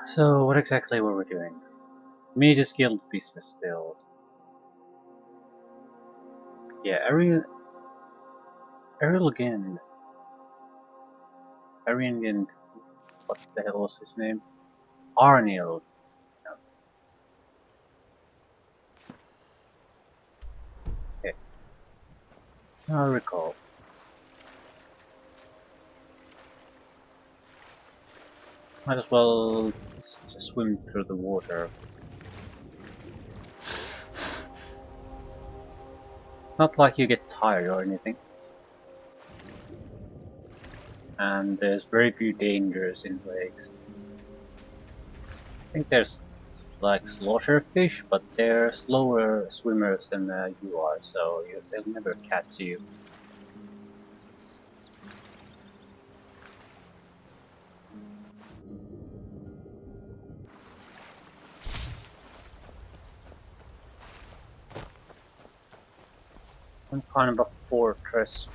So, what exactly were we doing? Media's guild business still. Yeah, Ariel again. Arian again. What the hell was his name? Arniel. Okay, I recall. Might as well just swim through the water. Not like you get tired or anything. And there's very few dangers in lakes. I think there's like slaughter fish, but they're slower swimmers than you are, so they'll never catch you. Some kind of a fortress.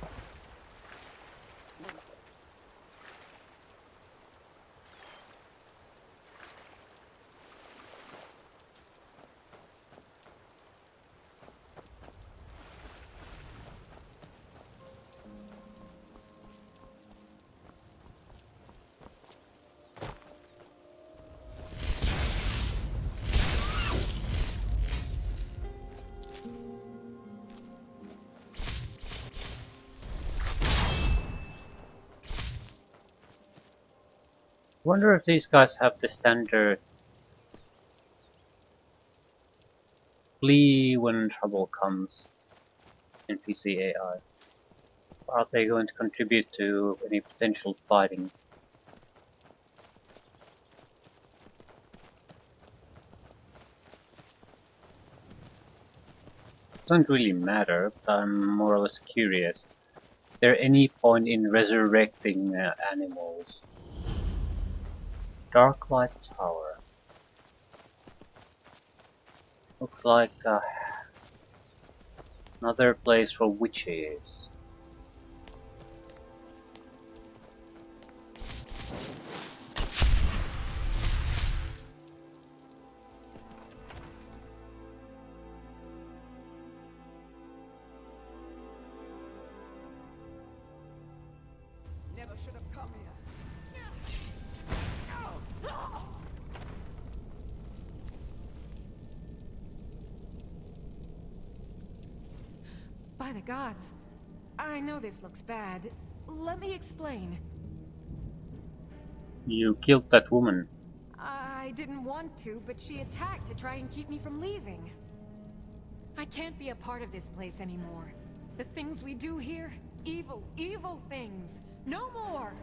Wonder if these guys have the standard flee when trouble comes in PC AI. Are they going to contribute to any potential fighting? Doesn't really matter, but I'm more or less curious. Is there any point in resurrecting animals? Darklight Tower. Looks like another place for witches. Never should have come here. By the gods, I know this looks bad. Let me explain. You killed that woman. I didn't want to, but she attacked to try and keep me from leaving. I can't be a part of this place anymore. The things we do here, evil, evil things. No more!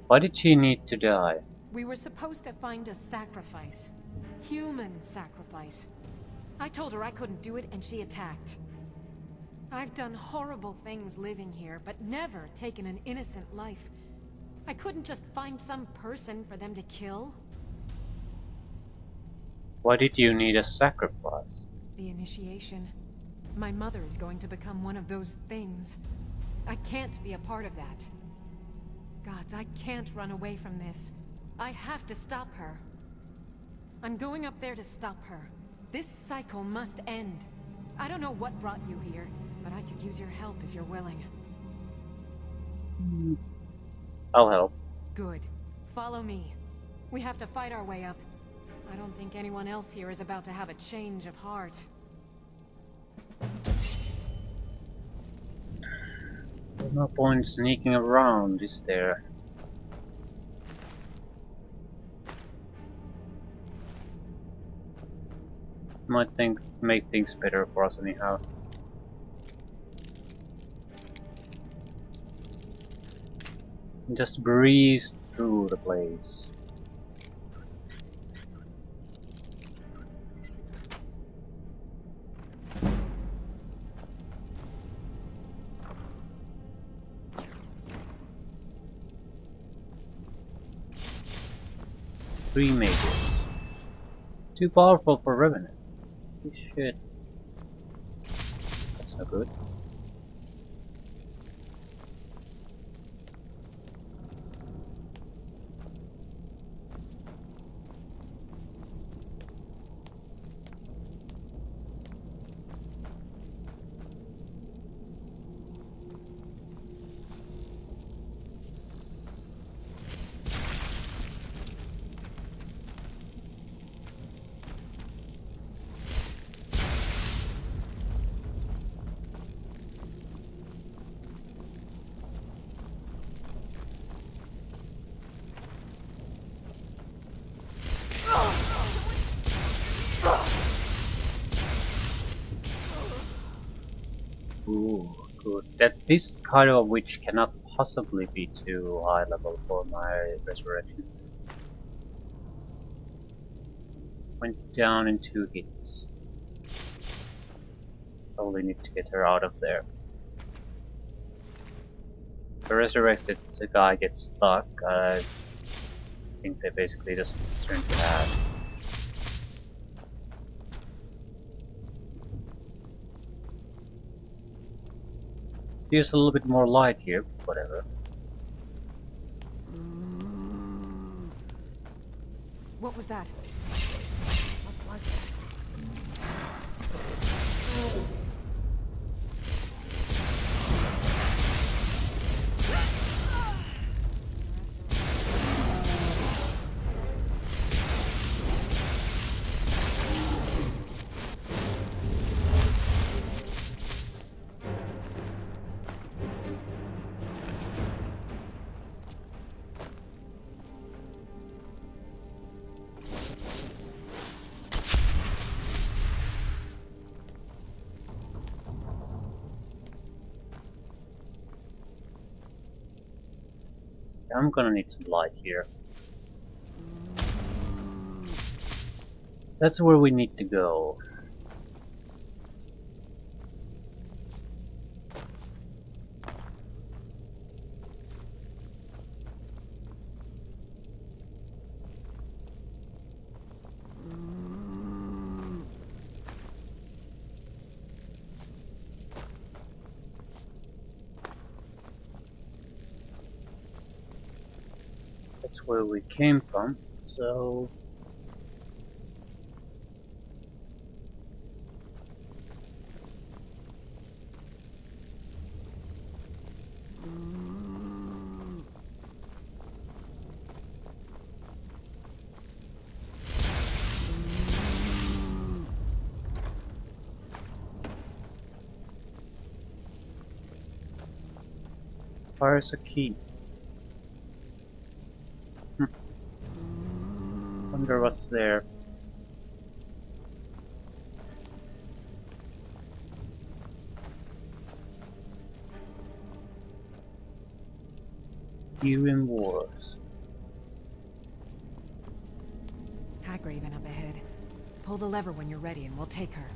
Why did she need to die? We were supposed to find a sacrifice. Human sacrifice. I told her I couldn't do it and she attacked. I've done horrible things living here, but never taken an innocent life. I couldn't just find some person for them to kill. Why did you need a sacrifice? The initiation. My mother is going to become one of those things. I can't be a part of that. Gods, I can't run away from this. I have to stop her. I'm going up there to stop her. This cycle must end. I don't know what brought you here, but I could use your help if you're willing. I'll help. Good. Follow me. We have to fight our way up. I don't think anyone else here is about to have a change of heart. There's no point sneaking around, is there? Might make things better for us anyhow. Just breeze through the place. Three mages. Too powerful for Revenant. Shit. That's no good. Ooh, good. This kind of witch cannot possibly be too high level for my resurrection. Went down in 2 hits. Only need to get her out of there. The resurrected guy gets stuck. I think they basically just turn to ash. Use a little bit more light here, whatever. What was that? What was it? I'm gonna need some light here. That's where we need to go. That's where we came from, so... Fires a key. Wonder what's there. Skyrim Wars. Hagraven up ahead. Pull the lever when you're ready and we'll take her.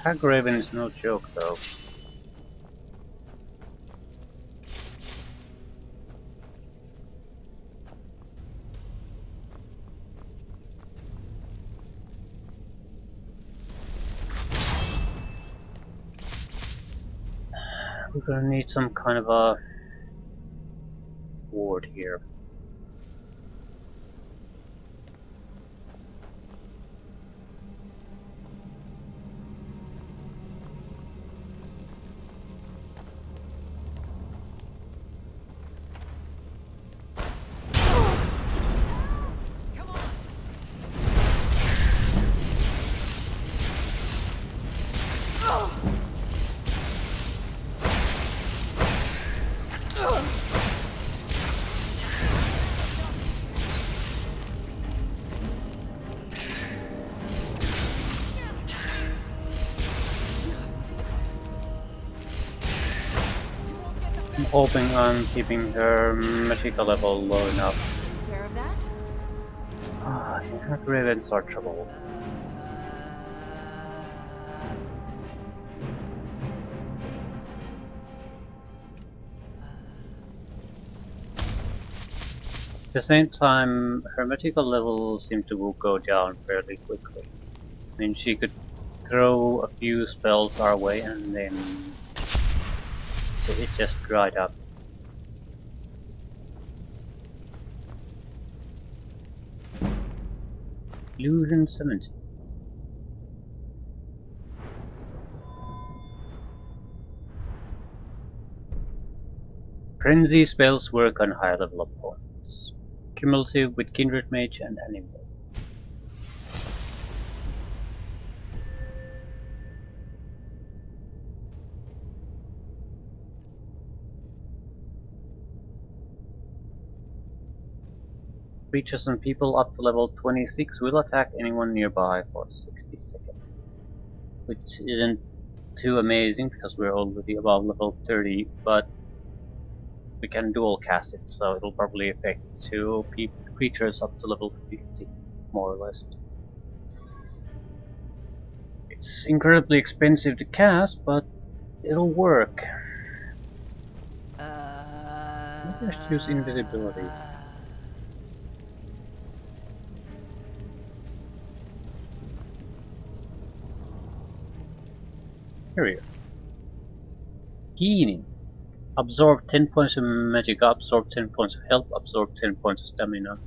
Hagraven is no joke though. We're gonna need some kind of a ward here. I'm hoping I'm keeping her magical level low enough. Takes care of that? Ah, Ravens are trouble. At the same time, her magical level seemed to go down fairly quickly. I mean, she could throw a few spells our way and then it just dried up. Illusion 70. Frenzy spells work on higher level opponents. Cumulative with Kindred Mage and Animal. Creatures and people up to level 26 will attack anyone nearby for 60 seconds. Which isn't too amazing because we're already above level 30, but we can dual cast it, so it'll probably affect two creatures up to level 50, more or less. It's incredibly expensive to cast, but it'll work. Maybe I should use invisibility. Here we go. Keening. Absorb 10 points of magic, absorb 10 points of health, absorb 10 points of stamina.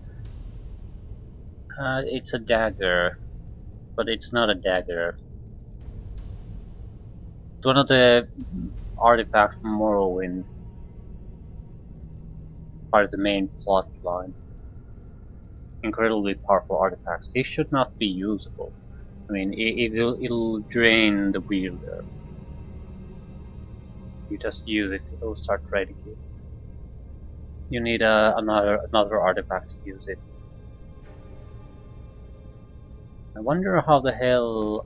It's a dagger, but it's not a dagger. It's one of the artifacts from Morrowind, part of the main plot line. Incredibly powerful artifacts. These should not be usable. I mean, it'll drain the wielder. You just use it, it'll start draining you. You need another artifact to use it. I wonder how the hell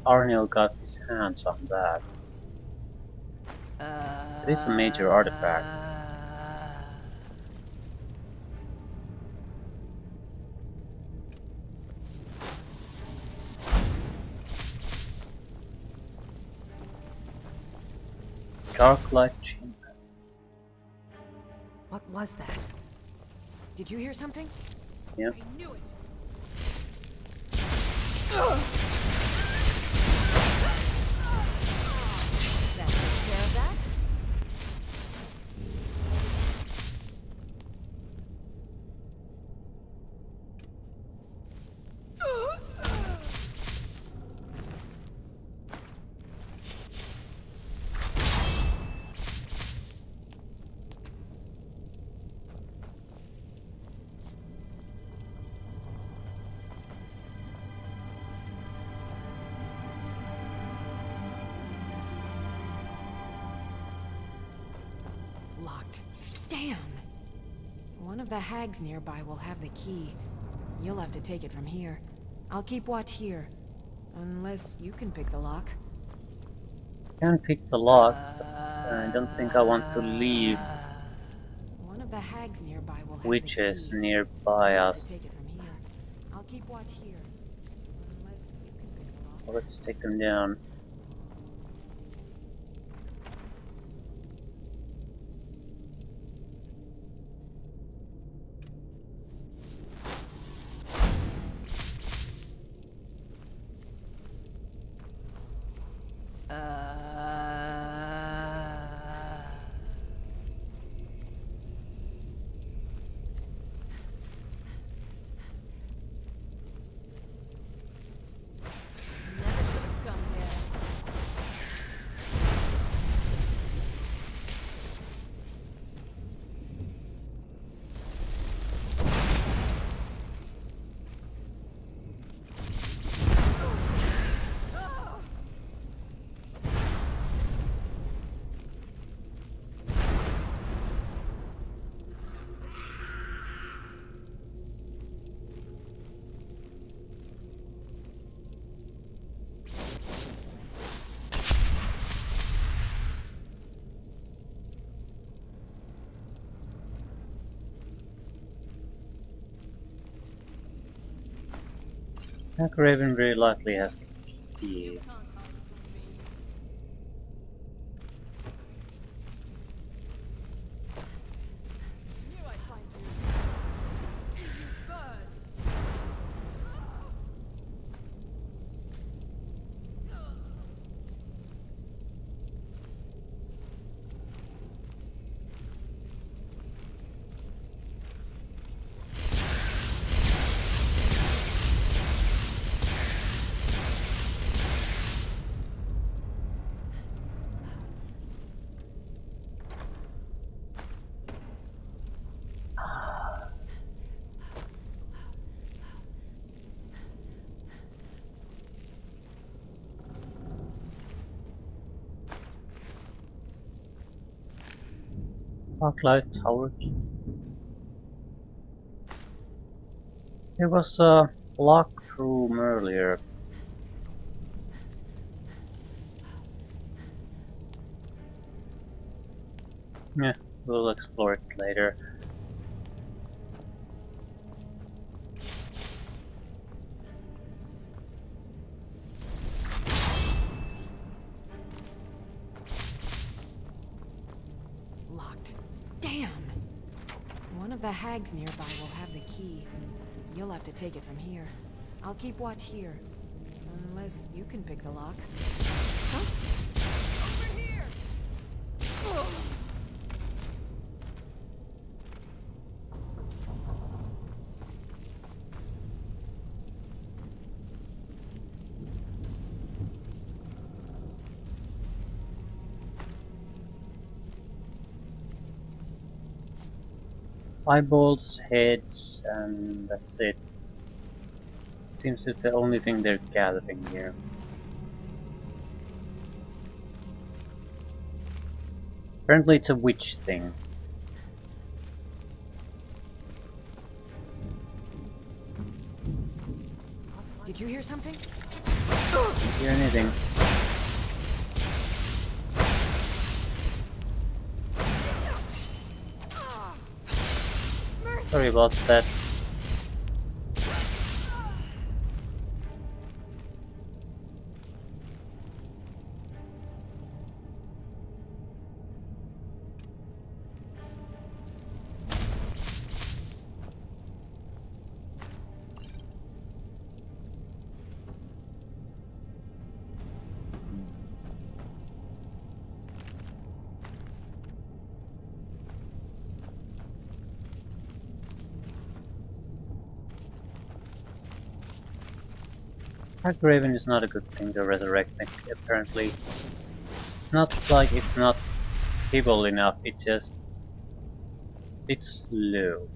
Arniel got his hands on that. It is a major artifact. Dark light chamber. What was that? Did you hear something? Yeah. I knew it. That takes care of that? Locked. Damn! One of the hags nearby will have the key. You'll have to take it from here. I'll keep watch here. Unless you can pick the lock. Can pick the lock, but I don't think I want to leave One of the hags nearby will have witches the key. nearby You'll have to us. take it from here. I'll keep watch here. Unless you can pick the lock. Well, let's take them down. Never should have come here. That Raven very likely has the key. Can't hide from me. Knew I'd find you. See you burn. Darklight Tower key. There was a locked room earlier. Yeah, we'll explore it later. Locked. Damn! One of the hags nearby will have the key. You'll have to take it from here. I'll keep watch here. Unless you can pick the lock. Huh? Over here! Eyeballs, heads, and that's it. Seems it's the only thing they're gathering here. Apparently it's a witch thing. Did you hear something? Don't hear anything. Sorry about that. Raven is not a good thing to resurrect, apparently. It's not like it's not feeble enough, it's slow.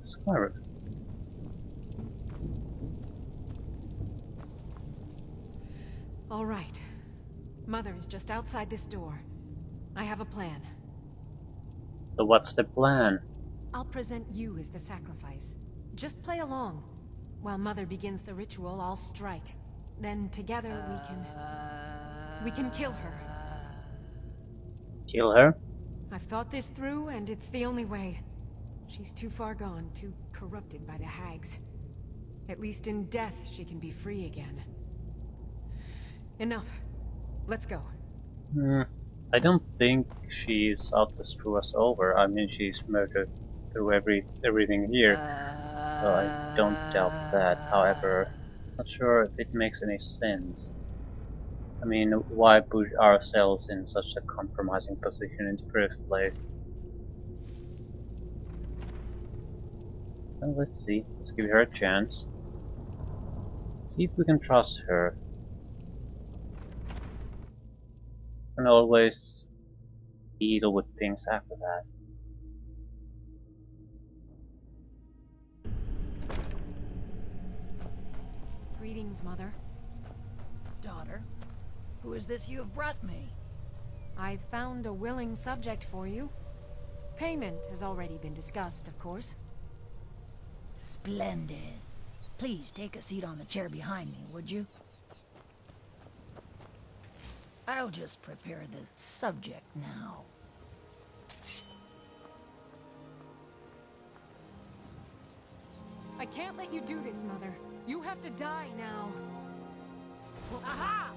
Skyrim. All right. Mother is just outside this door. I have a plan. So what's the plan? I'll present you as the sacrifice. Just play along. While Mother begins the ritual, I'll strike. Then together we can kill her. Kill her? I've thought this through, and it's the only way. She's too far gone, too corrupted by the hags. At least in death, she can be free again. Enough. Let's go. I don't think she's out to screw us over. I mean, she's murdered through everything here, so I don't doubt that. However, not sure if it makes any sense. I mean, why put ourselves in such a compromising position in the first place? Well, let's see. Let's give her a chance. See if we can trust her. And always deal with things after that. Greetings, Mother. Daughter, who is this you have brought me? I've found a willing subject for you. Payment has already been discussed, of course. Splendid. Please take a seat on the chair behind me, would you? I'll just prepare the subject now. I can't let you do this, Mother. You have to die now. Aha!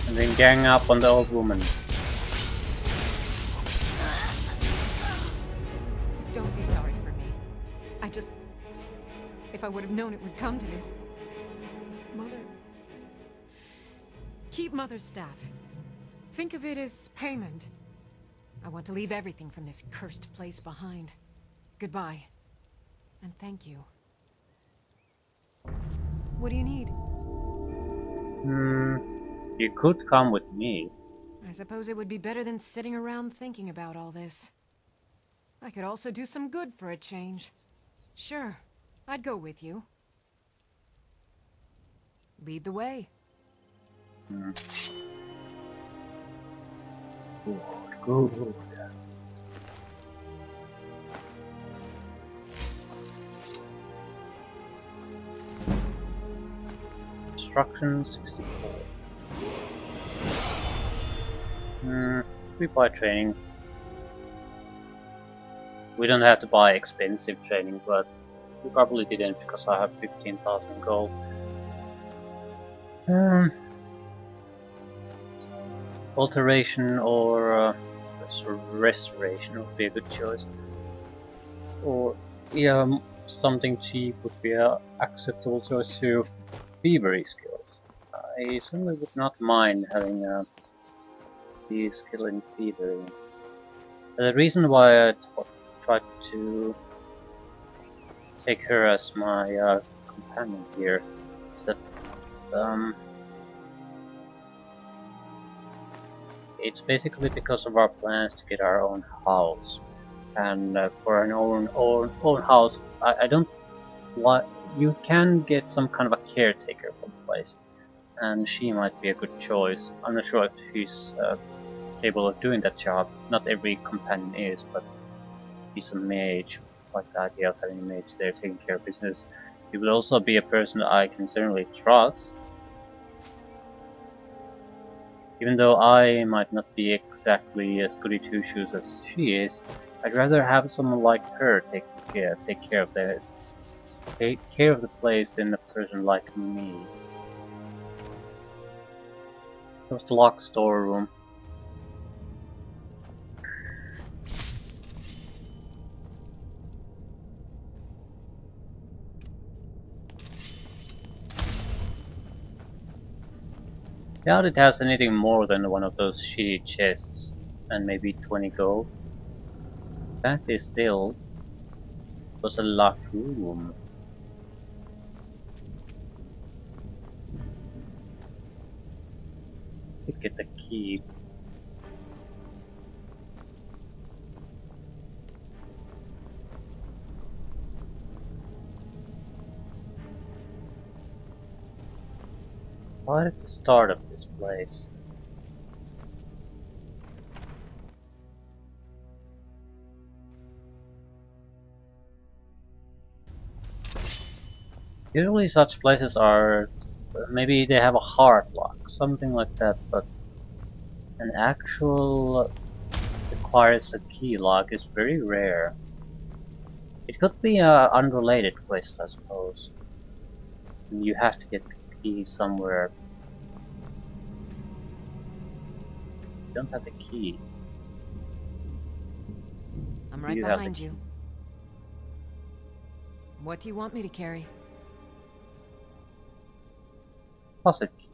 And then gang up on the old woman. Don't be sorry for me. If I would have known it would come to this... Mother... Keep Mother's staff. Think of it as payment. I want to leave everything from this cursed place behind. Goodbye. And thank you. What do you need? You could come with me. I suppose it would be better than sitting around thinking about all this. I could also do some good for a change. Sure, I'd go with you. Lead the way. Good. Instruction 64. We buy training. We don't have to buy expensive training, but we probably didn't because I have 15,000 gold. Alteration or restoration would be a good choice. Or yeah, something cheap would be a acceptable choice too. Thievery skills. I certainly would not mind having the skill in thievery. The reason why I tried to take her as my companion here is that it's basically because of our plans to get our own house, and for an own house, I don't want. You can get some kind of a caretaker for the place, and she might be a good choice. I'm not sure if she's capable of doing that job. Not every companion is, but she's a mage. Like the idea of having a mage there taking care of business. She would also be a person that I can certainly trust. Even though I might not be exactly as goody two shoes as she is, I'd rather have someone like her take care of the place than a person like me. It was the locked storeroom. Doubt it has anything more than one of those shitty chests, and maybe 20 gold. Fact is still, it was a locked room. Could get the key. Right at the start of this place. Usually such places are, maybe they have a hard lock, something like that, but an actual requires a key lock is very rare. It could be an unrelated quest, I suppose. And you have to get the key somewhere. You don't have the key. I'm right You have behind the you. What do you want me to carry? closet key.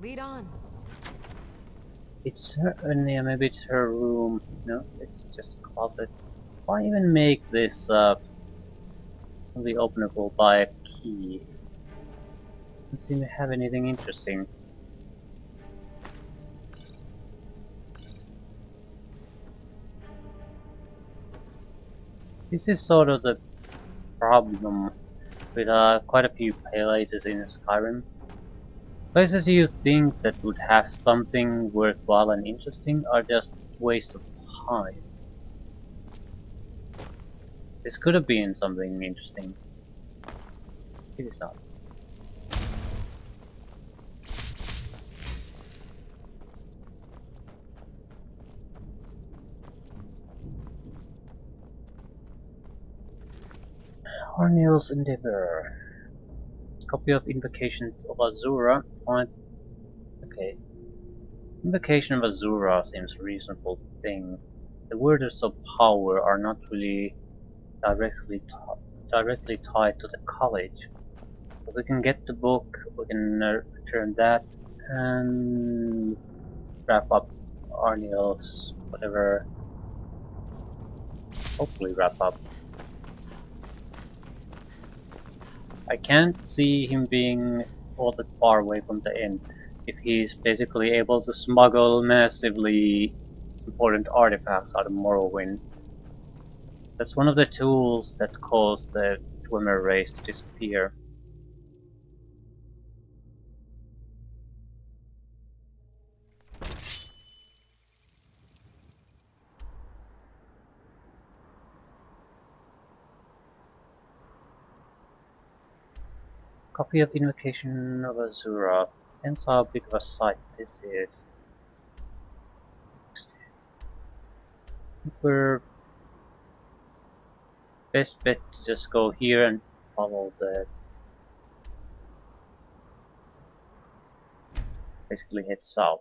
Lead on. It's her, yeah, maybe it's her room. No, it's just a closet. Why even make this only openable by a key? Doesn't seem to have anything interesting. This is sort of the problem with quite a few places in Skyrim. Places you think that would have something worthwhile and interesting are just waste of time. This could have been something interesting. It is not. Arniel's Endeavor. Copy of Invocation of Azura. Find. Okay. Invocation of Azura seems a reasonable thing. The words of power are not really directly tied to the college. But we can get the book, we can return that, and wrap up Arniel's whatever hopefully wrap up. I can't see him being all that far away from the end if he's basically able to smuggle massively important artifacts out of Morrowind. That's one of the tools that caused the Dwemer race to disappear. Copy of Invocation of Azura. Hence how big of a site this is. We're best bet to just go here and follow the basically head south.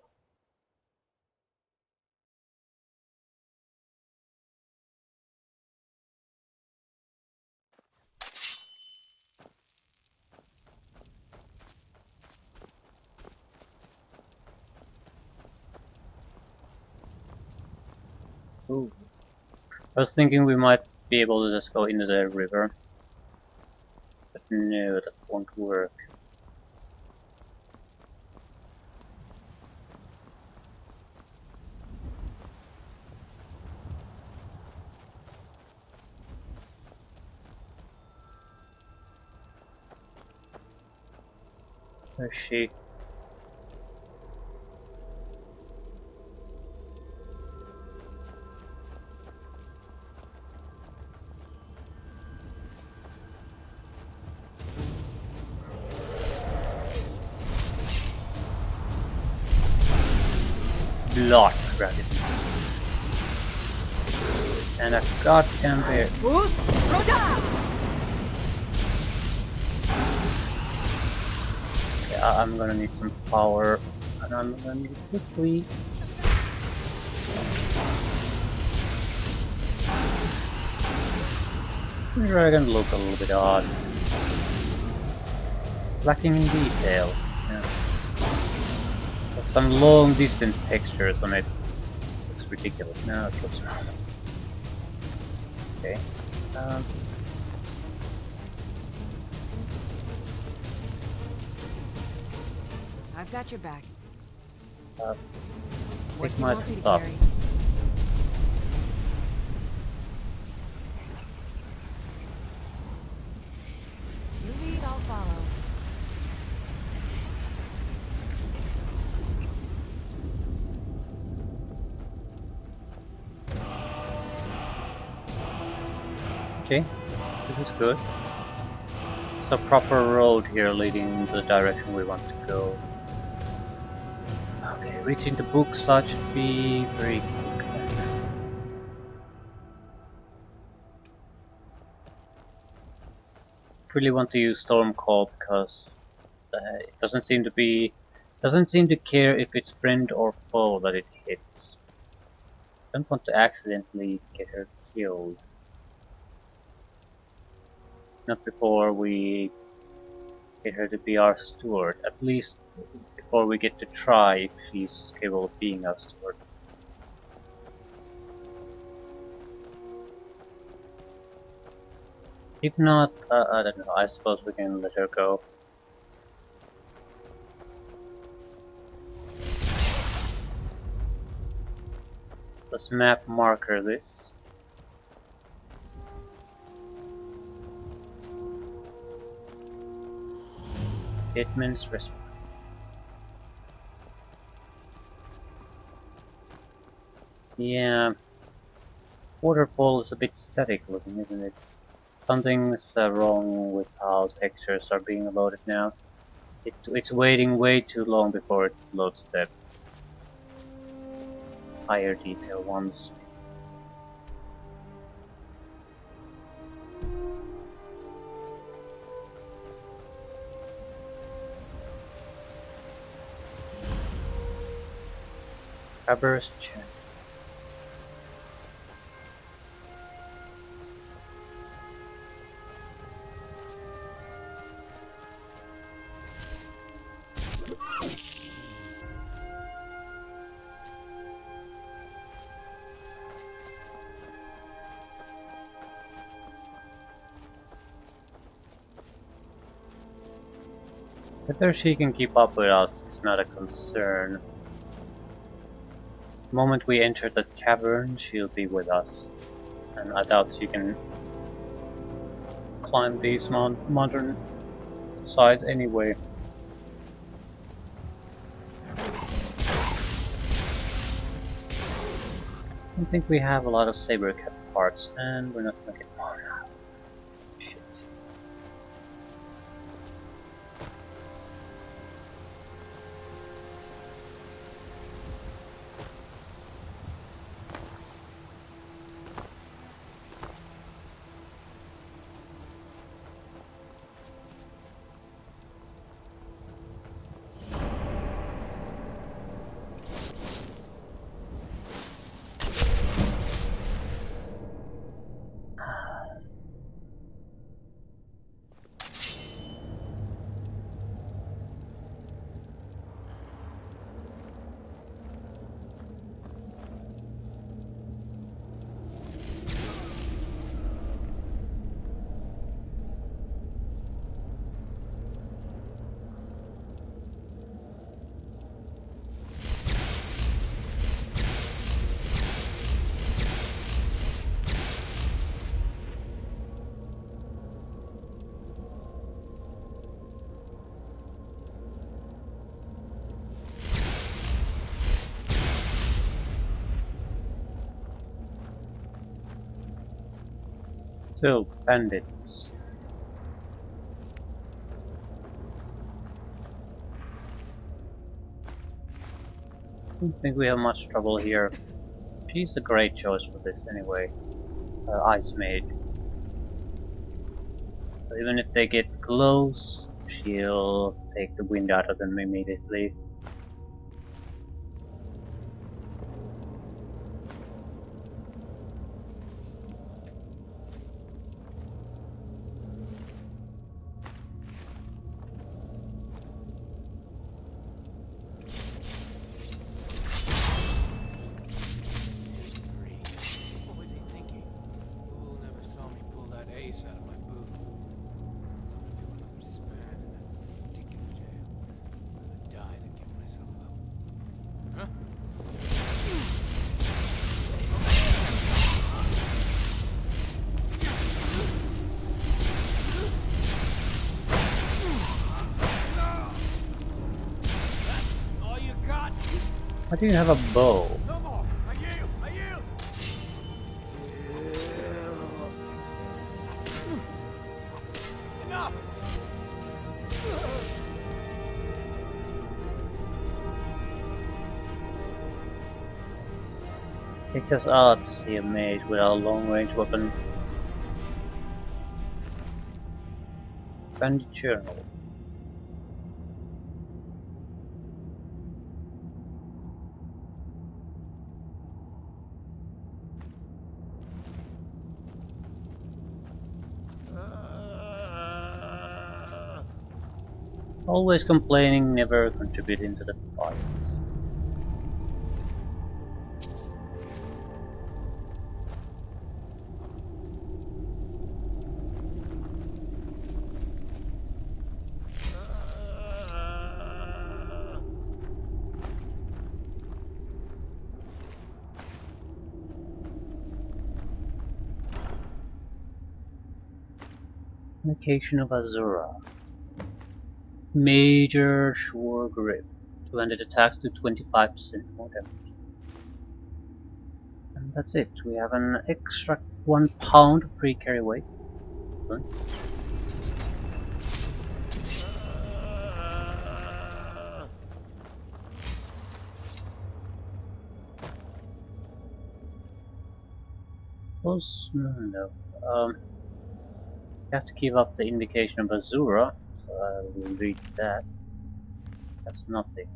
Ooh. I was thinking we might be able to just go into the river. But no, that won't work. Where's she? Blood dragon. And a goddamn bear. Boost! Roda! Yeah, I'm gonna need some power. And I'm gonna need it quickly. The dragon look a little bit odd. It's lacking in detail. Yeah. There's some long distant textures on it. Looks ridiculous. No, it looks wrong. Okay. I've got your back. Take What do you my want me to stuff. carry? You lead, I'll follow. Okay, this is good. It's a proper road here leading in the direction we want to go. Okay, reaching the book site should be very quick. Really want to use Stormcall because it doesn't seem to care if it's friend or foe that it hits. Don't want to accidentally get her killed. Not before we get her to be our steward. At least before we get to try if she's capable of being our steward. If not, I don't know, I suppose we can let her go. Let's map marker this. Hitman's Restaurant. Yeah, waterfall is a bit static looking, isn't it? Something's wrong with how textures are being loaded now. It's waiting way too long before it loads the higher detail ones. Traverse Chant. Whether she can keep up with us is not a concern. The moment we enter that cavern, she'll be with us. And I doubt she can climb these modern sides anyway. I don't think we have a lot of saber cat parts, and we're not gonna get more now. Shit. So, bandits. I don't think we have much trouble here. She's a great choice for this anyway. Ice Mage. So even if they get close, she'll take the wind out of them immediately. What was he thinking? Fool never saw me pull that ace out of my boot. I'm gonna do another span in that stinking jail. I'm gonna die to give myself up. Huh? That's all you got? Why do you have a bow? No more! I yield! I yield! Enough! It's just odd to see a mage without a long-range weapon. Bandit Journal. Always complaining, never contributing to the fights. Location of Azura. Major Sure Grip. 200 attacks to 25% more damage. And that's it. We have an extra 1 pound of free carry weight. Good. No. You have to give up the indication of Azura, so I will read that. That's nothing.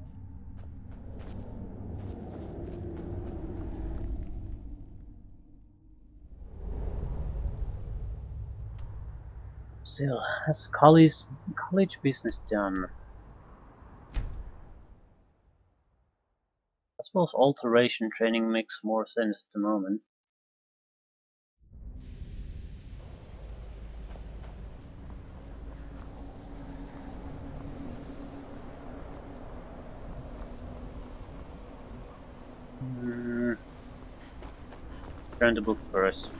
Still, has college business done? I suppose alteration training makes more sense at the moment. Hmm, turn the book first.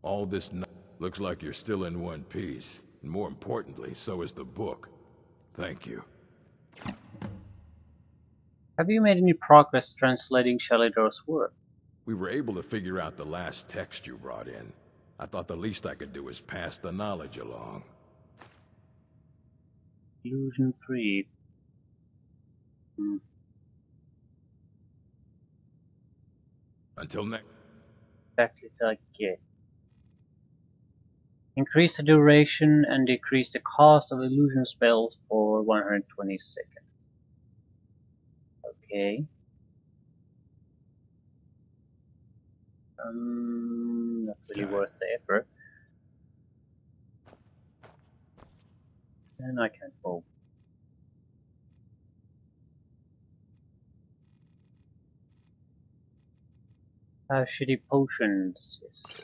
All this looks like you're still in one piece. And more importantly, so is the book. Thank you. Have you made any progress translating Shalidor's work? We were able to figure out the last text you brought in. I thought the least I could do is pass the knowledge along. Illusion 3. Until next. Exactly like it. Increase the duration and decrease the cost of illusion spells for 120 seconds. Okay. Not really worth the effort. And I can't move. How shitty potion this is.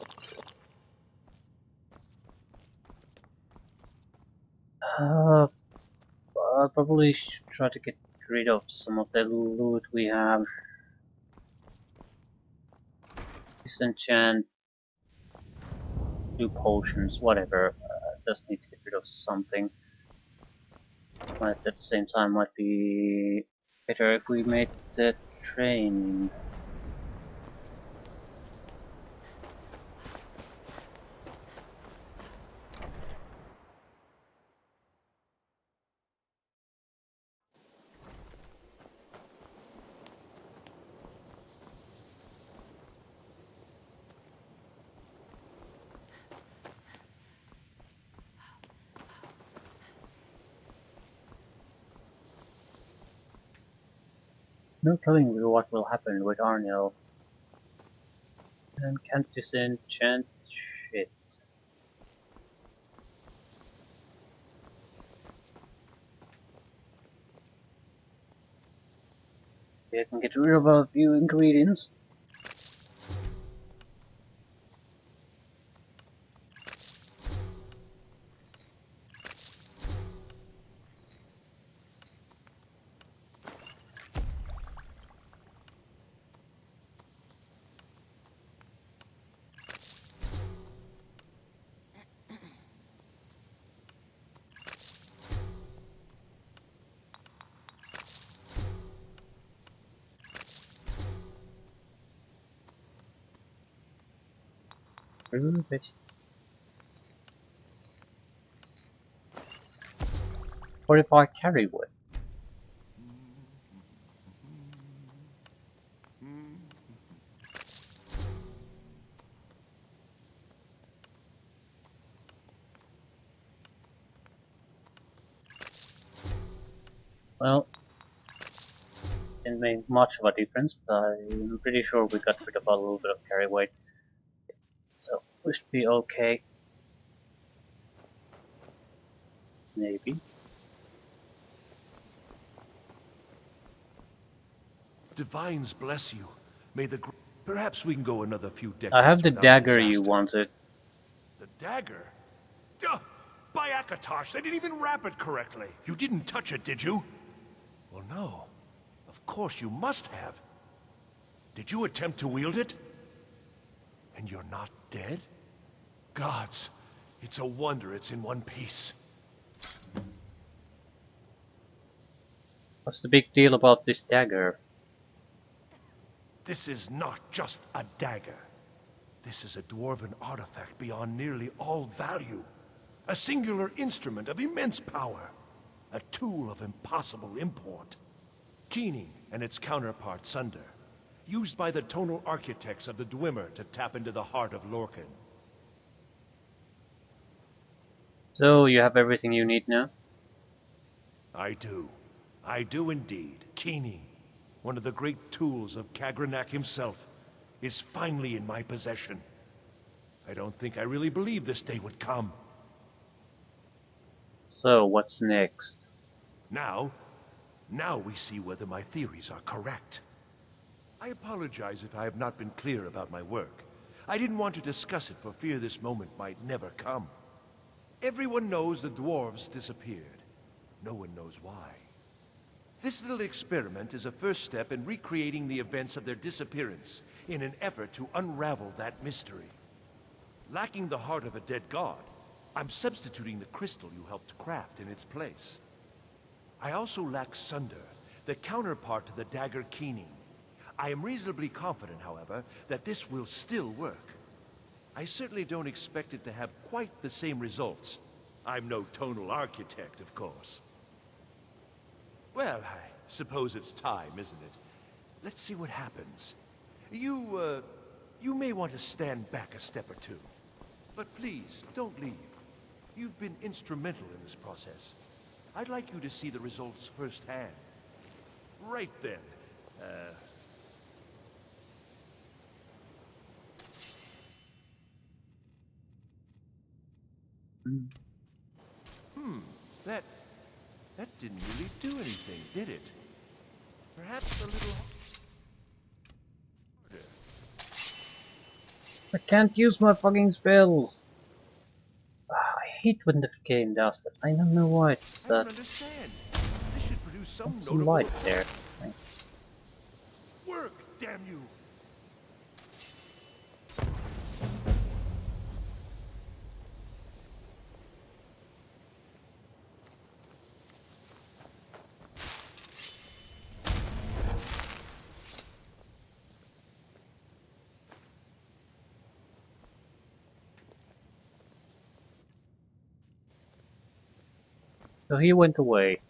I'll probably try to get rid of some of the loot we have. Disenchant, do potions, whatever. Just need to get rid of something. But at the same time, might be better if we made the train. No telling you what will happen with Arniel. And can't disenchant shit. I can get rid of a few ingredients. Remove it. 45 carry wood. Well, didn't make much of a difference, but I'm pretty sure we got rid of a little bit of carry weight. So, we should be okay. Maybe. Divines bless you. May the perhaps we can go another few decades. I have the without dagger you disaster. wanted. The dagger? Duh! By Akatosh, they didn't even wrap it correctly. You didn't touch it, did you? Well, no. Of course you must have. Did you attempt to wield it? And you're not dead? Gods, it's a wonder it's in one piece. What's the big deal about this dagger? This is not just a dagger. This is a dwarven artifact beyond nearly all value. A singular instrument of immense power. A tool of impossible import. Keening and its counterpart Sunder. Used by the tonal architects of the Dwemer to tap into the heart of Lorcan. So, you have everything you need now? I do. I do indeed. Keening, one of the great tools of Kagranak himself, is finally in my possession. I don't think I really believed this day would come. So, what's next? Now we see whether my theories are correct. I apologize if I have not been clear about my work. I didn't want to discuss it for fear this moment might never come. Everyone knows the dwarves disappeared. No one knows why. This little experiment is a first step in recreating the events of their disappearance in an effort to unravel that mystery. Lacking the heart of a dead god, I'm substituting the crystal you helped craft in its place. I also lack Sunder, the counterpart to the dagger keening. I am reasonably confident, however, that this will still work. I certainly don't expect it to have quite the same results. I'm no tonal architect, of course. Well, I suppose it's time, isn't it? Let's see what happens. You may want to stand back a step or two. But please, don't leave. You've been instrumental in this process. I'd like you to see the results firsthand. Right then. That didn't really do anything, did it? Perhaps a little harder. I can't use my fucking spells! I hate when the game does that. I don't know why it's I don't that. understand. This should produce some Some notable light there. Thanks. work, damn you! So he went away.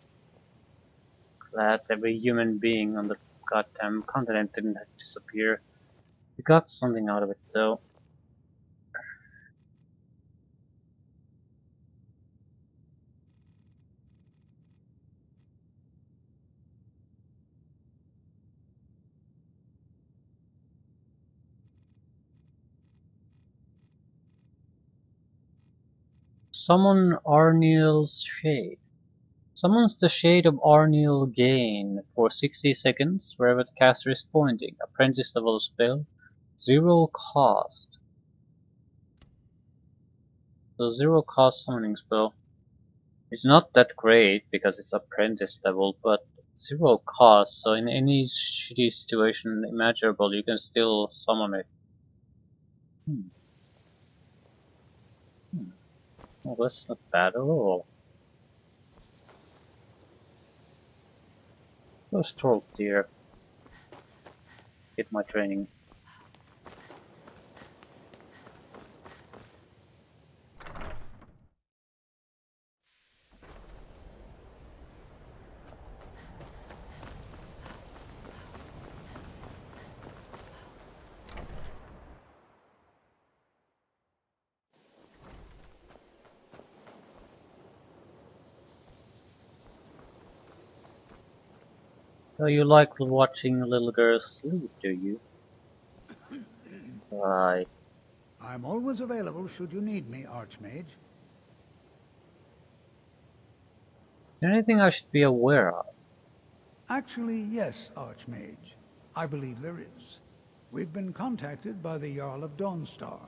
Glad every human being on the goddamn continent didn't disappear. We got something out of it though. Summon Arniel's Shade. Summons the Shade of Arniel Gain for 60 seconds wherever the caster is pointing. Apprentice level spell. 0 cost. So 0 cost summoning spell. It's not that great because it's apprentice level, but 0 cost, so in any shitty situation imaginable you can still summon it. Well, that's not bad at all. Go stroke deer. Get my training. So you like watching little girls sleep, do you? Right. I'm always available should you need me, Archmage. Is there anything I should be aware of? Actually, yes, Archmage. I believe there is. We've been contacted by the Jarl of Dawnstar.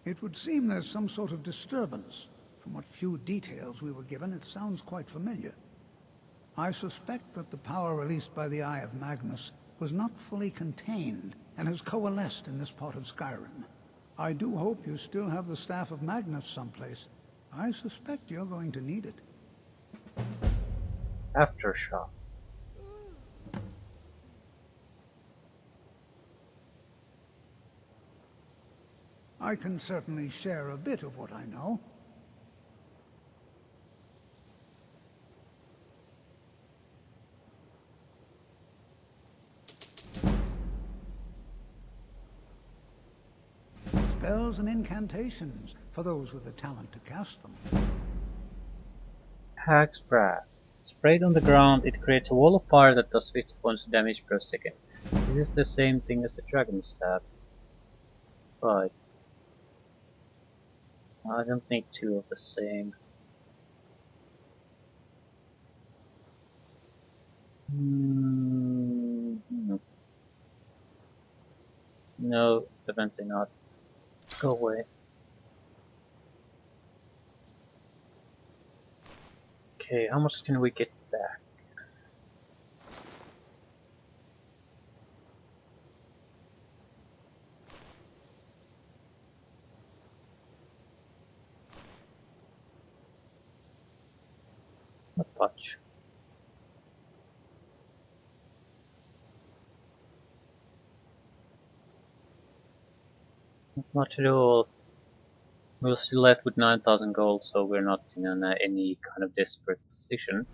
It would seem there's some sort of disturbance. From what few details we were given, it sounds quite familiar. I suspect that the power released by the Eye of Magnus was not fully contained and has coalesced in this part of Skyrim. I do hope you still have the Staff of Magnus someplace. I suspect you're going to need it. Aftershock. I can certainly share a bit of what I know. Spells and incantations, for those with the talent to cast them. Hag's Wrath. Sprayed on the ground, it creates a wall of fire that does 50 points of damage per second. This is the same thing as the Dragon Stab. Right. I don't need two of the same. No, definitely not. Go away. Okay, how much can we get back? Not much. Not much at all. We're still left with 9,000 gold, so we're not in any kind of desperate position.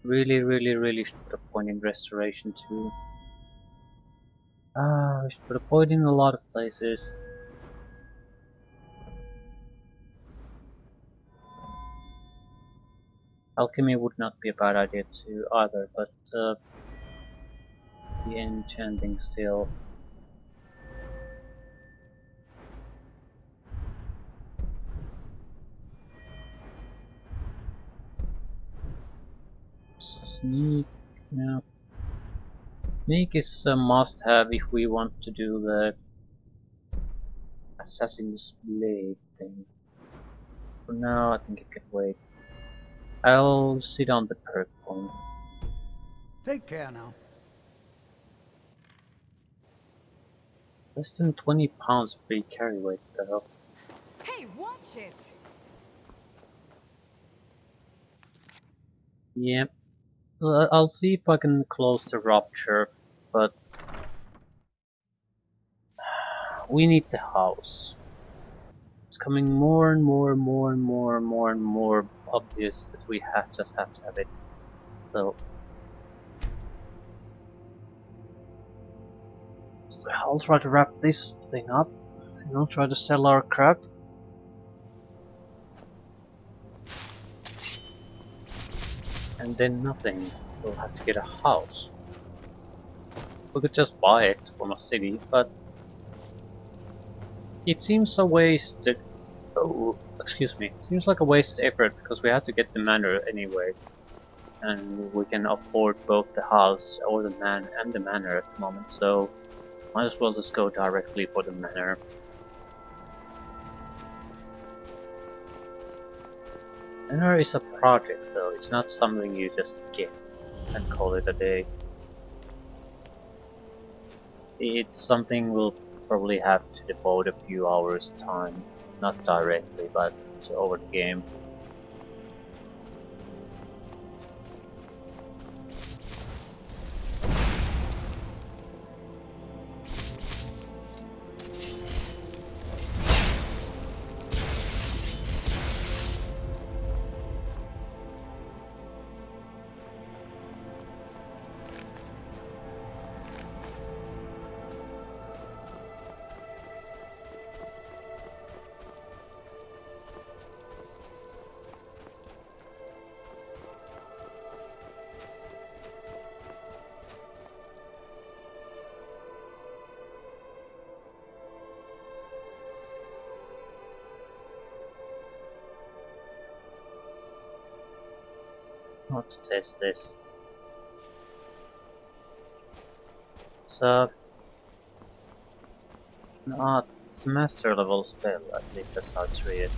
Really should put a point in restoration too. We should put a point in a lot of places. Alchemy would not be a bad idea too either, but the enchanting still. Sneak, yeah. Sneak is a must-have if we want to do the Assassin's Blade thing. For now, I think it can wait. I'll sit on the perk point. Take care now. Less than 20 pounds free carry weight, though. Hey, watch it! Yep. I'll see if I can close the rupture, but we need the house. It's coming more and more obvious that we just have to have it. So I'll try to wrap this thing up, and I'll try to sell our crap. And then nothing. We'll have to get a house. We could just buy it from a city, but it seems a wasted. Oh, excuse me. It seems like a wasted effort because we have to get the manor anyway, and we can afford both the house or the manor at the moment. So might as well just go directly for the manor. Manor is a project though, it's not something you just get and call it a day. It's something we'll probably have to devote a few hours time, not directly, but over the game. How to test this? So, it's a master level spell, at least that's how it's read.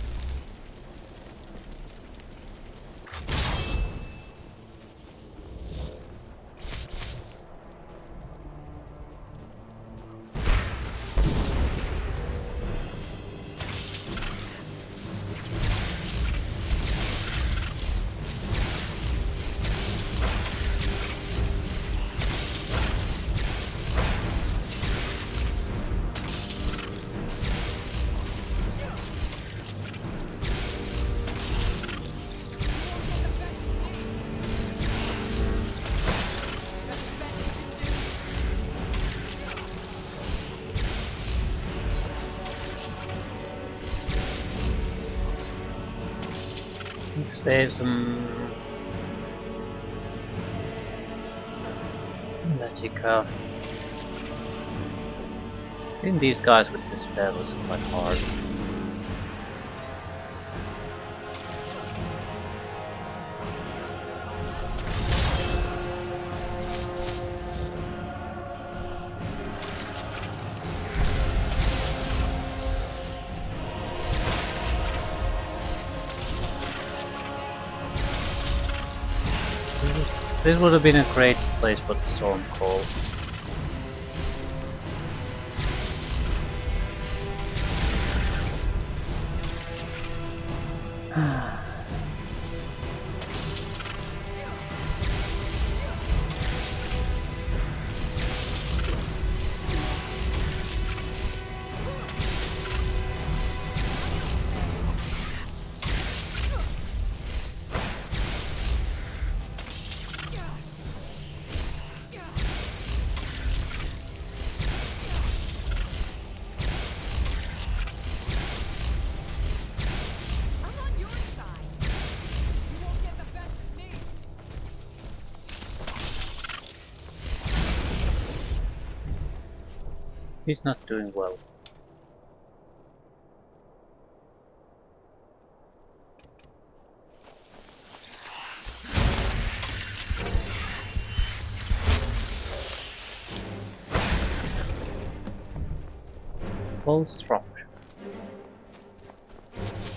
Save some Magica. I think these guys with the spell is quite hard. This would have been a great place for the storm call. I'm on your side. You won't get the best of me. He's not doing well. Full structure.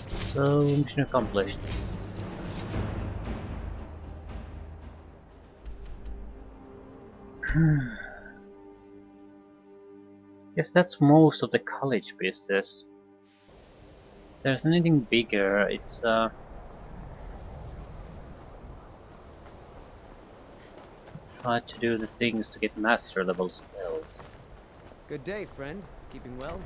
So, mission accomplished. Yes, that's most of the college business. If there's anything bigger, it's try to do the things to get master level spells. Good day, friend. Keeping well?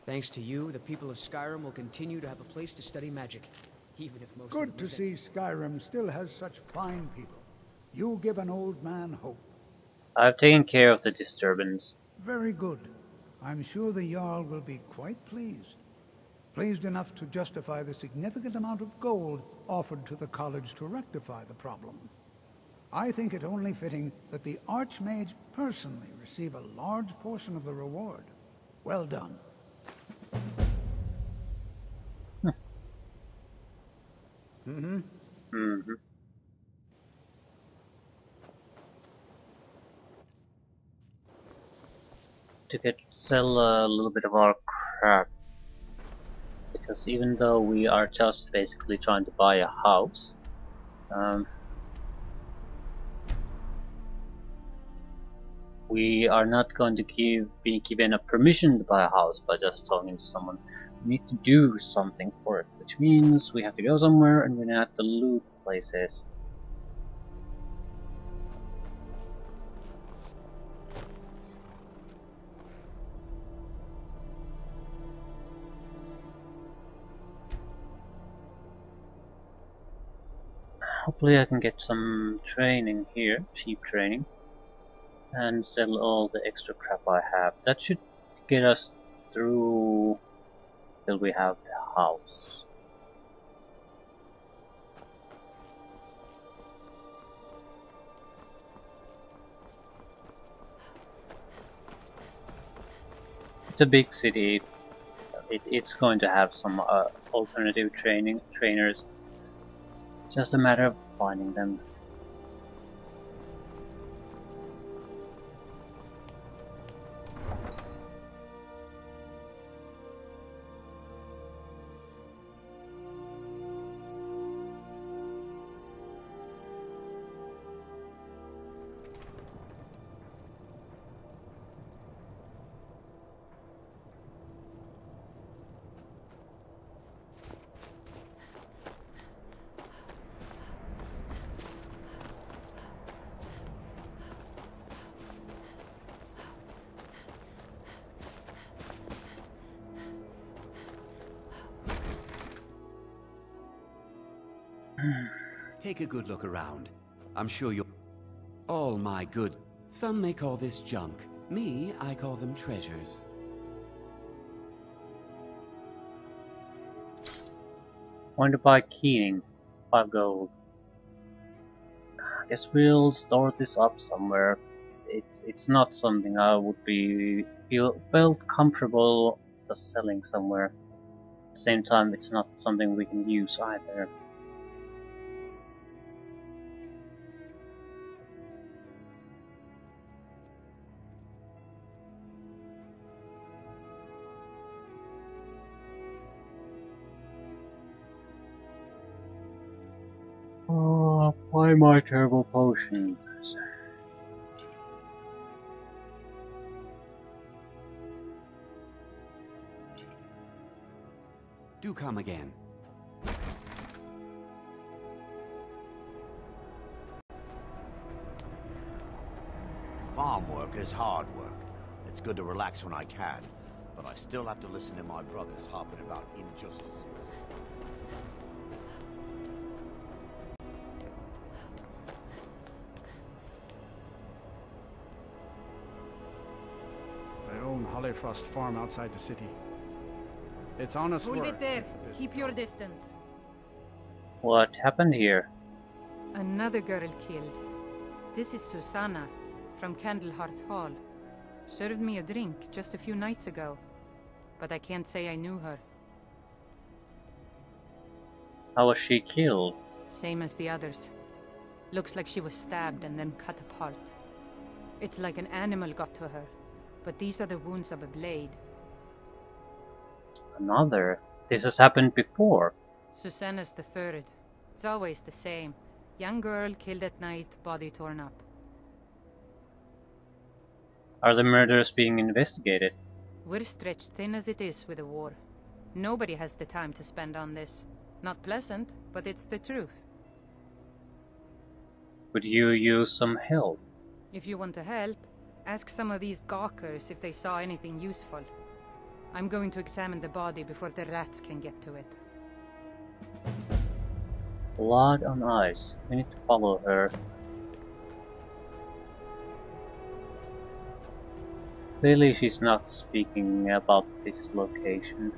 Thanks to you, the people of Skyrim will continue to have a place to study magic, even if most Good of to them see Skyrim still has such fine people. You give an old man hope. I've taken care of the disturbance. Very good. I'm sure the Jarl will be quite pleased. Pleased enough to justify the significant amount of gold offered to the college to rectify the problem. I think it only fitting that the Archmage personally receive a large portion of the reward. Well done. Mm-hmm. To sell a little bit of our crap, because even though we are just basically trying to buy a house, we are not going to be given a permission to buy a house by just talking to someone. We need to do something for it, which means we have to go somewhere and we have to loot places. Hopefully I can get some training here, cheap training, and sell all the extra crap I have. That should get us through till we have the house. It's a big city. It's going to have some alternative trainers. Just a matter of finding them. Take a good look around. I'm sure you'll... All my good... Some may call this junk. Me, I call them treasures. Want to buy Keening. 5 gold. I guess we'll store this up somewhere. It's not something I would felt comfortable just selling somewhere. At the same time, it's not something we can use either. Oh, why my terrible potions? Do come again. Farm work is hard work. It's good to relax when I can, but I still have to listen to my brothers harping about injustices. I own Hollyfrost Farm outside the city. It's honest work. Hold it there. Keep your distance. What happened here? Another girl killed. This is Susanna from Candlehearth Hall. Served me a drink just a few nights ago, but I can't say I knew her. How was she killed? Same as the others. Looks like she was stabbed and then cut apart. It's like an animal got to her, but these are the wounds of a blade. Another? This has happened before. Susanna's the third. It's always the same. Young girl killed at night, body torn up. Are the murders being investigated? We're stretched thin as it is with the war. Nobody has the time to spend on this. Not pleasant, but it's the truth. Could you use some help? If you want to help, ask some of these gawkers if they saw anything useful. I'm going to examine the body before the rats can get to it. Blood on ice. We need to follow her. Clearly she's not speaking about this location.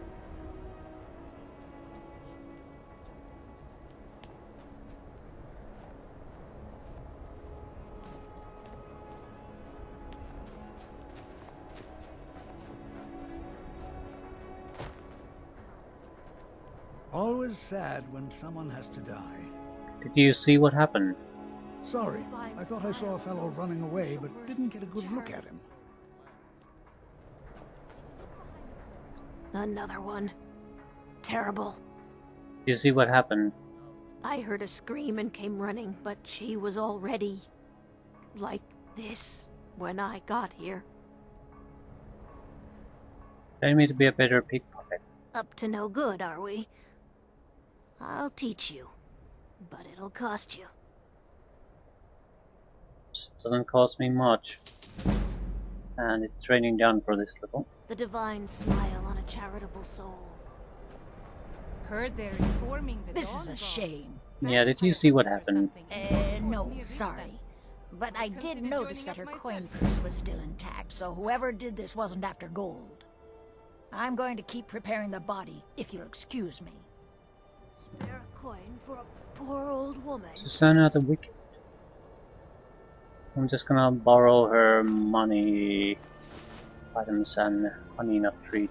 Always sad when someone has to die. Did you see what happened? Sorry, I thought I saw a fellow running away, but didn't get a good look at him. Another one. Terrible. Did you see what happened? I heard a scream and came running, but she was already like this when I got here. Tell me to be a better pickpocket. Up to no good, are we? I'll teach you, but it'll cost you. Doesn't cost me much. And it's raining down for this level. The divine smile on a charitable soul. Heard they're informing the This is a shame. Yeah, did you see what happened? No, sorry. But I did notice that her coin purse was still intact, so whoever did this wasn't after gold. I'm going to keep preparing the body, if you'll excuse me. Spare a coin for a poor old woman. Susanna the Wicked. I'm just gonna borrow her money, items and honey nut treat.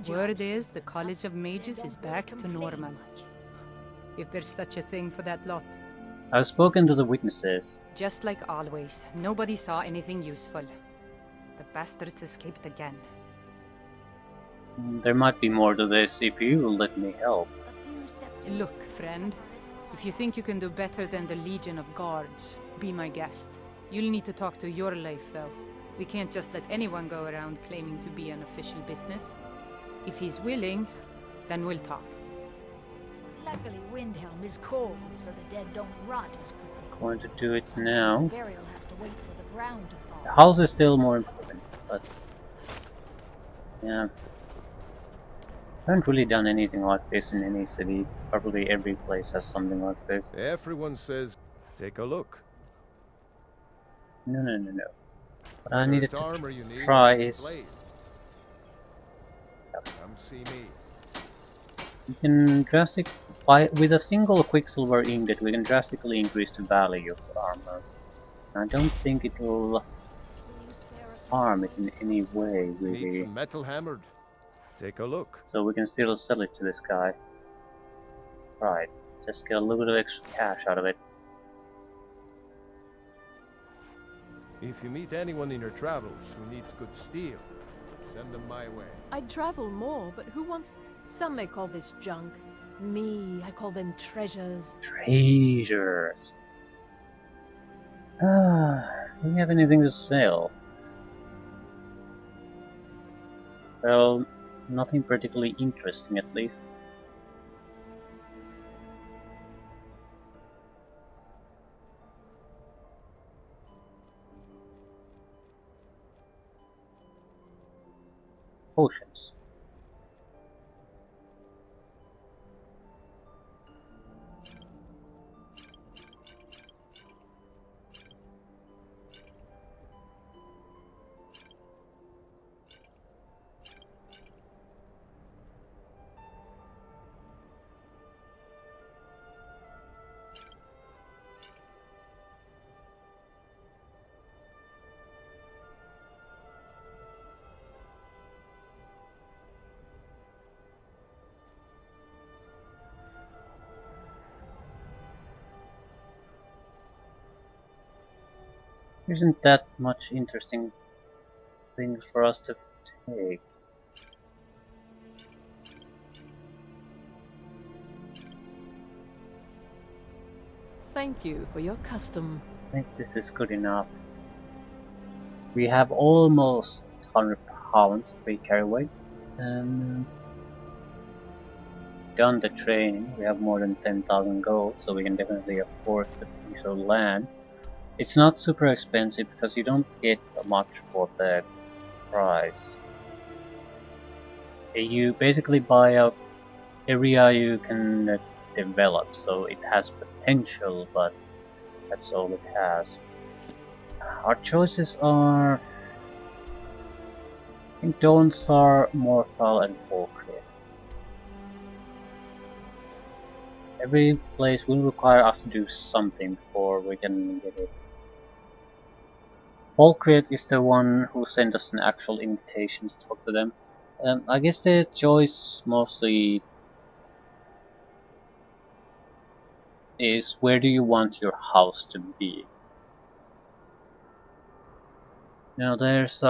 Word is the College of Mages is back to normal. If there's such a thing for that lot. I've spoken to the witnesses. Just like always, nobody saw anything useful. The bastards escaped again. There might be more to this if you will let me help. Look, friend. If you think you can do better than the Legion of Guards, be my guest. You'll need to talk to your life, though. We can't just let anyone go around claiming to be an official business. If he's willing, then we'll talk. Luckily, Windhelm is cold, so the dead don't rot as quickly. Going to do it Sometimes now. the burial has to wait for the ground to thaw. The house is still more important, but yeah. I haven't really done anything like this in any city. Probably every place has something like this. Everyone says, take a look. No. What I needed to Armor you need try is is blade. Come see me. We can with a single quicksilver ingot, we can drastically increase the value of the armor. I don't think it will harm it in any way, Need really. some metal hammered? Take a look. So we can still sell it to this guy. Right, just get a little bit of extra cash out of it. If you meet anyone in your travels who needs good steel, send them my way. I'd travel more, but who wants... Some may call this junk. Me, I call them treasures. Treasures. Do we have anything to sell? Well, nothing particularly interesting at least. Potions. There isn't that much interesting things for us to take. Thank you for your custom. I think this is good enough. We have almost 100 pounds free carry weight, and done the training. We have more than 10,000 gold, so we can definitely afford the piece of land. It's not super expensive because you don't get much for the price. You basically buy a area you can develop, so it has potential, but that's all it has. Our choices are, I think, Dawnstar, Mortal, and Falkreath. Every place will require us to do something before we can get it. Falkreath is the one who sent us an actual invitation to talk to them. I guess the choice mostly is where do you want your house to be. Now there's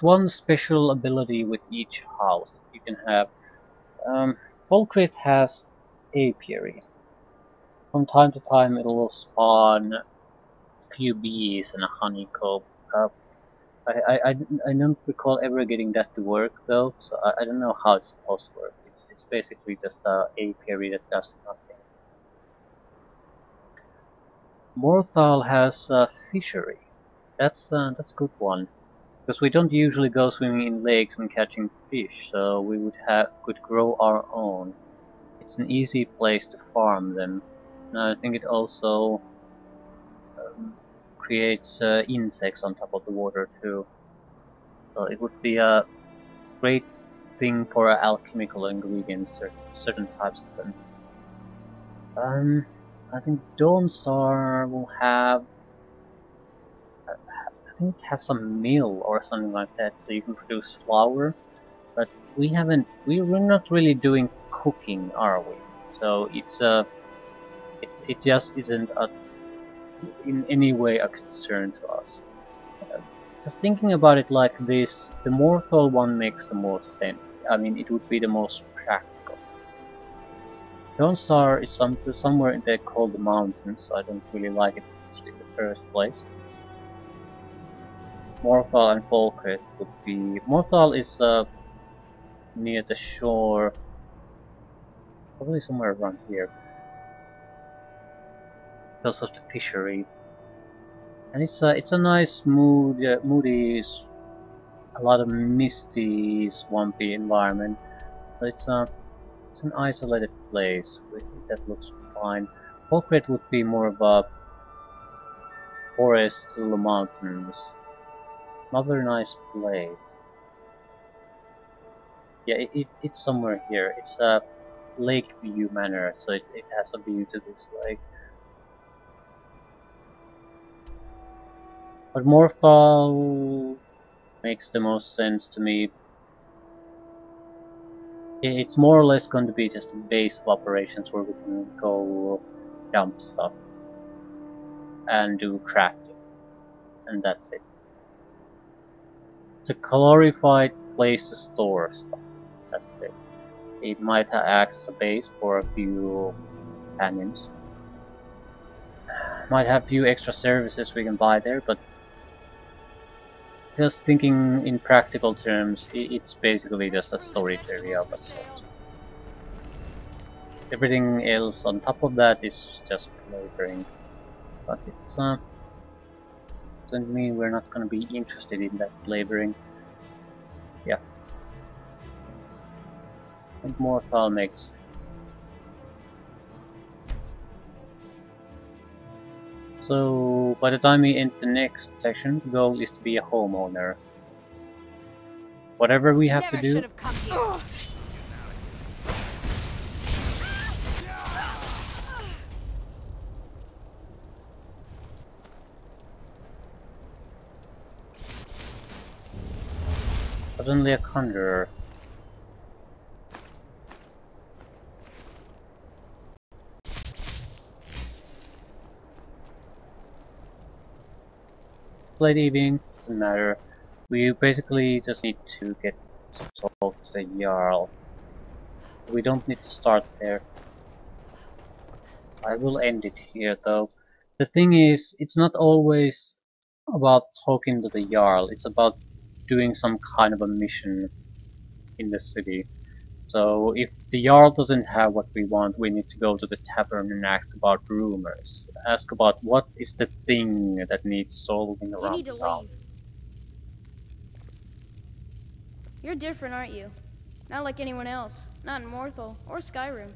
one special ability with each house that you can have. Falkreath has apiary. From time to time it will spawn few bees and a honeycomb. I don't recall ever getting that to work though, so I don't know how it's supposed to work. It's basically just a apiary that does nothing. Morthal has a fishery. That's a good one, because we don't usually go swimming in lakes and catching fish, so we could grow our own. It's an easy place to farm them. And I think it also creates insects on top of the water too. So it would be a great thing for alchemical ingredients, certain types of them. I think Dawnstar will have, I think it has some mill or something like that, so you can produce flour. But we're not really doing cooking, are we? So it just isn't in any way a concern to us. Just thinking about it like this, the Morthal one makes the most sense. I mean, it would be the most practical. Dawnstar is somewhere in the cold mountains, so I don't really like it in the first place. Morthal and Falkreath would be... Morthal is near the shore, probably somewhere around here, because of the fishery. And it's a nice moody, a lot of misty, swampy environment. But it's an isolated place. That looks fine. Falkreath would be more of a forest, little mountains. Another nice place. Yeah, it's somewhere here. It's a lake view manor, so it has a view to this lake. But Morthal makes the most sense to me. It's more or less going to be just a base of operations where we can go dump stuff and do crafting, and that's it. It's a glorified place to store stuff, that's it. It might act as a base for a few companions. Might have few extra services we can buy there, but just thinking in practical terms, it's basically just a storage area of a sort. Everything else on top of that is just flavoring, but it's doesn't mean we're not gonna be interested in that flavoring. Yeah, I think Morthal makes sense. So by the time we end the next section, the goal is to be a homeowner. Whatever we have to do. Suddenly a conjurer. Late evening, doesn't matter. We basically just need to get to talk to the Jarl. We don't need to start there. I will end it here though. The thing is, it's not always about talking to the Jarl, it's about doing some kind of a mission in the city. So if the Jarl doesn't have what we want, we need to go to the tavern and ask about rumors. Ask about what is the thing that needs solving You around need to town. leave. You're different, aren't you? Not like anyone else. Not in Morthal or Skyrim.